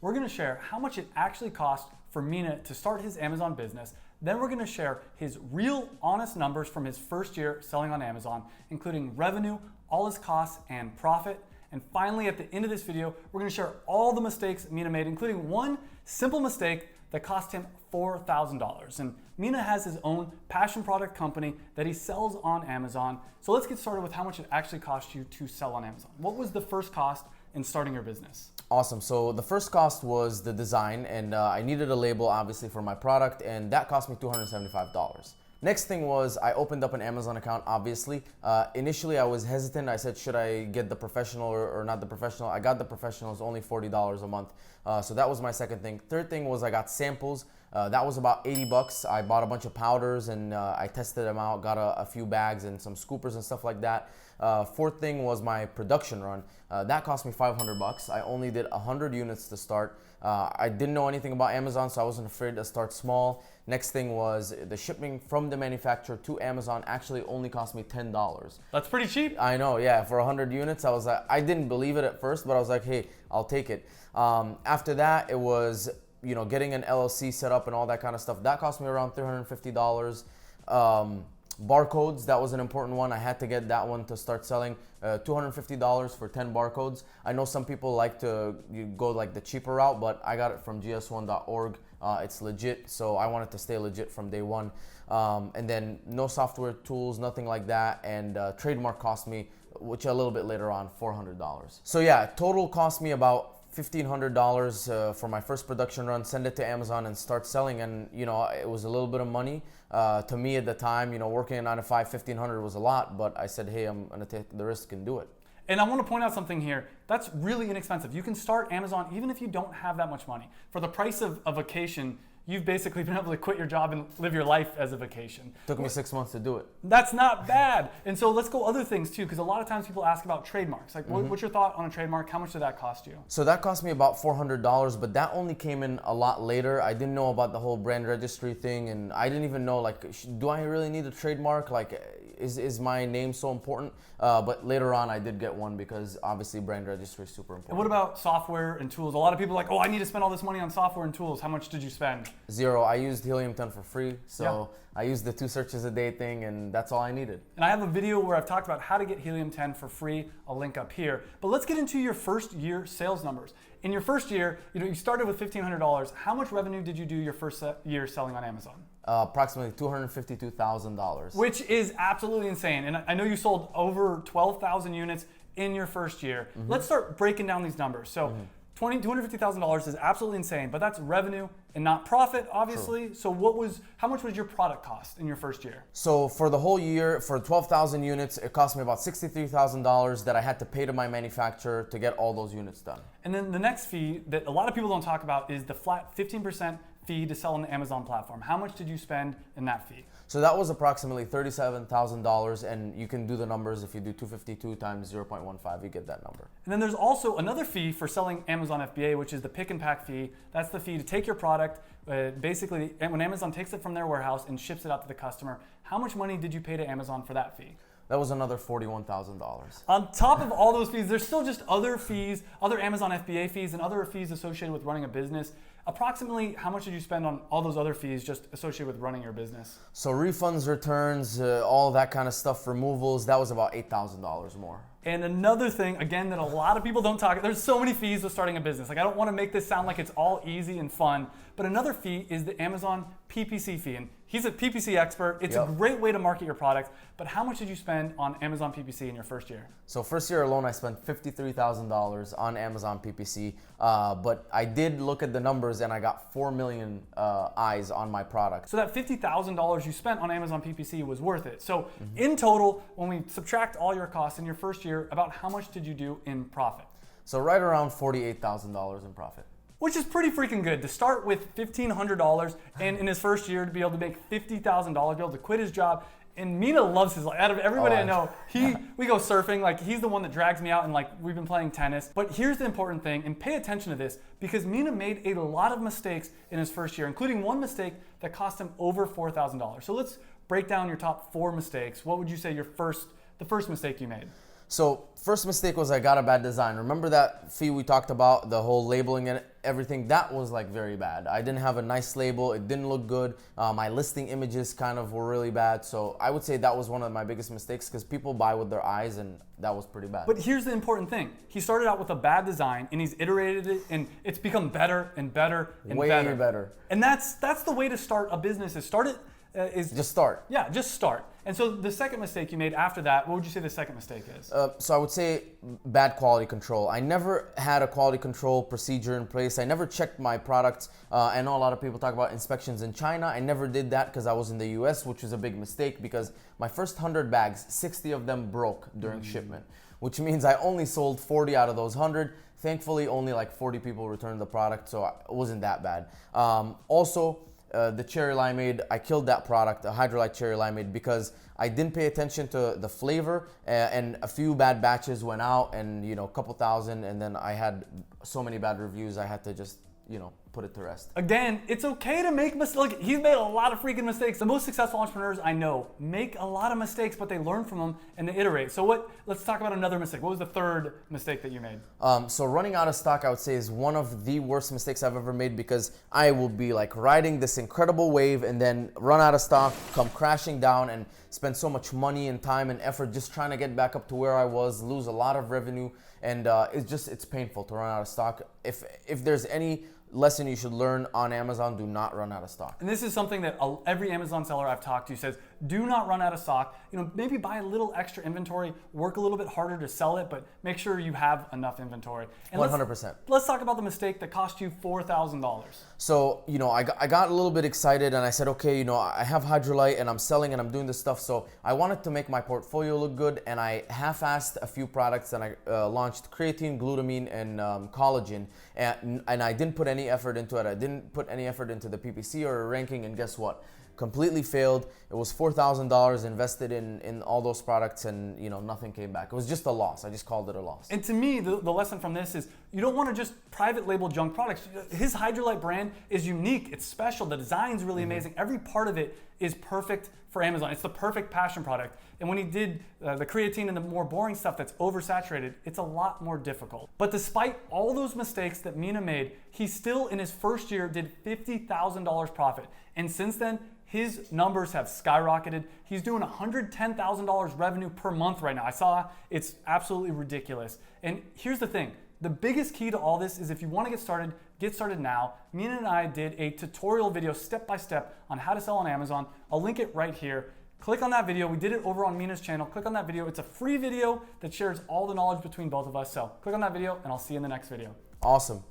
we're gonna share how much it actually cost for Mina to start his Amazon business. Then we're gonna share his real honest numbers from his first year selling on Amazon, including revenue, all his costs, and profit. And finally, at the end of this video, we're gonna share all the mistakes Mina made, including one simple mistake that cost him $4,000. And Mina has his own passion product company that he sells on Amazon. So let's get started with how much it actually cost you to sell on Amazon. What was the first cost in starting your business? Awesome. So the first cost was the design, and I needed a label obviously for my product, and that cost me $275. Next thing was I opened up an Amazon account, obviously. Initially I was hesitant. I said, should I get the professional or not the professional? I got the professional, it's only $40 a month. So that was my second thing. Third thing was I got samples. That was about 80 bucks. I bought a bunch of powders and I tested them out, got a few bags and some scoopers and stuff like that. Fourth thing was my production run. That cost me 500 bucks. I only did 100 units to start. I didn't know anything about Amazon, so I wasn't afraid to start small. Next thing was the shipping from the manufacturer to Amazon actually only cost me $10. That's pretty cheap. I know, yeah. For 100 units, I was like, I didn't believe it at first, but I was like, hey, I'll take it. After that, it was, you know, getting an LLC set up and all that kind of stuff. That cost me around $350. Barcodes, that was an important one. I had to get that one to start selling. $250 for 10 barcodes. I know some people like to go like the cheaper route, but I got it from gs1.org. It's legit, so I wanted to stay legit from day one. And then no software tools, nothing like that. And trademark cost me, which a little bit later on, $400. So yeah, total cost me about $1,500 for my first production run, send it to Amazon and start selling. And you know, it was a little bit of money to me at the time. You know, working a 9 to 5, $1,500 was a lot, but I said, hey, I'm gonna take the risk and do it. And I want to point out something here. That's really inexpensive. You can start Amazon even if you don't have that much money. For the price of a vacation, you've basically been able to quit your job and live your life as a vacation. Took me 6 months to do it. That's not bad. And so let's go other things too, because a lot of times people ask about trademarks. Like, what's your thought on a trademark? How much did that cost you? So that cost me about $400, but that only came in a lot later. I didn't know about the whole brand registry thing, and I didn't even know, like, do I really need a trademark? Like, is my name so important? But later on, I did get one because obviously brand registry is super important. And what about software and tools? A lot of people are like, oh, I need to spend all this money on software and tools. How much did you spend? Zero. I used Helium 10 for free, so I used the 2 searches a day thing, and that's all I needed. And I have a video where I've talked about how to get Helium 10 for free. I'll link up here. But let's get into your first year sales numbers. In your first year, you started with $1,500. How much revenue did you do your first year selling on Amazon? Approximately $252,000. Which is absolutely insane. And I know you sold over 12,000 units in your first year. Let's start breaking down these numbers. So $250,000 is absolutely insane, but that's revenue and not profit, obviously. True. So how much was your product cost in your first year? So for the whole year, for 12,000 units, it cost me about $63,000 that I had to pay to my manufacturer to get all those units done. And then the next fee that a lot of people don't talk about is the flat 15% fee to sell on the Amazon platform. How much did you spend in that fee? So that was approximately $37,000, and you can do the numbers. If you do 252 times 0.15, you get that number. And then there's also another fee for selling Amazon FBA, which is the pick and pack fee. That's the fee to take your product, basically when Amazon takes it from their warehouse and ships it out to the customer. How much money did you pay to Amazon for that fee? That was another $41,000. On top of all those fees, there's still just other fees, other Amazon FBA fees and other fees associated with running a business. Approximately how much did you spend on all those other fees just associated with running your business? So refunds, returns, all that kind of stuff, removals, that was about $8,000 more. And another thing, again, that a lot of people don't talk about, there's so many fees with starting a business. Like, I don't want to make this sound like it's all easy and fun, but another fee is the Amazon PPC fee. And he's a PPC expert. It's a great way to market your product, but how much did you spend on Amazon PPC in your first year? So first year alone, I spent $53,000 on Amazon PPC, but I did look at the numbers and I got 4 million eyes on my product. So that $50,000 you spent on Amazon PPC was worth it. So in total, when we subtract all your costs in your first year, about how much did you do in profit? So right around $48,000 in profit. Which is pretty freaking good. To start with $1,500 and in his first year to be able to make $50,000, be able to quit his job. And Mina loves his life. Out of everybody I know, we go surfing. Like, he's the one that drags me out, and like we've been playing tennis. But here's the important thing, and pay attention to this, because Mina made a lot of mistakes in his first year, including one mistake that cost him over $4,000. So let's break down your top 4 mistakes. What would you say the first mistake you made? So first mistake was I got a bad design. Remember that fee we talked about, the whole labeling and everything? That was like very bad. I didn't have a nice label. It didn't look good. My listing images kind of were really bad. So I would say that was one of my biggest mistakes because people buy with their eyes, and that was pretty bad. But here's the important thing. He started out with a bad design and he's iterated it and it's become better and better and Way better. better. And that's the way to start a business is start it. Just start. Yeah, just start. And so the second mistake you made after that, what would you say the second mistake is? So I would say bad quality control. I never had a quality control procedure in place. I never checked my products. I know a lot of people talk about inspections in China. I never did that because I was in the US, which was a big mistake because my first 100 bags, 60 of them broke during shipment, which means I only sold 40 out of those 100. Thankfully, only like 40 people returned the product, so it wasn't that bad. The cherry limeade, I killed that product, the hydrolyte cherry limeade, because I didn't pay attention to the flavor, and a few bad batches went out, and a couple thousand, and then I had so many bad reviews I had to just put it to rest. Again, it's okay to make mistakes. Look, he's made a lot of freaking mistakes. The most successful entrepreneurs I know make a lot of mistakes, but they learn from them and they iterate. So let's talk about another mistake. What was the third mistake that you made? So running out of stock, I would say, is one of the worst mistakes I've ever made, because I will be like riding this incredible wave and then run out of stock, come crashing down, and spend so much money and time and effort just trying to get back up to where I was, lose a lot of revenue, and it's painful to run out of stock. If there's any lesson you should learn on Amazon, do not run out of stock. And this is something that every Amazon seller I've talked to says, do not run out of stock. Maybe buy a little extra inventory, work a little bit harder to sell it, but make sure you have enough inventory. And 100%. Let's talk about the mistake that cost you $4,000. So, I got a little bit excited and I said, okay, I have hydrolyte and I'm selling and I'm doing this stuff. So I wanted to make my portfolio look good, and I half-assed a few products, and I launched creatine, glutamine, and collagen. And I didn't put any effort into it. I didn't put any effort into the PPC or ranking, and guess what? Completely failed. It was $4,000 invested in all those products, and nothing came back. It was just a loss. I just called it a loss. And to me, the lesson from this is you don't want to just private label junk products. His hydrolyte brand is unique. It's special. The design's really amazing. Every part of it is perfect for Amazon. It's the perfect passion product. And when he did the creatine and the more boring stuff that's oversaturated, it's a lot more difficult. But despite all those mistakes that Mina made, he still in his first year did $50,000 profit. And since then, his numbers have skyrocketed. He's doing $110,000 revenue per month right now. I saw it's absolutely ridiculous. And here's the thing. The biggest key to all this is if you want to get started now. Mina and I did a tutorial video step-by-step on how to sell on Amazon. I'll link it right here. Click on that video. We did it over on Mina's channel. Click on that video. It's a free video that shares all the knowledge between both of us. So click on that video and I'll see you in the next video. Awesome.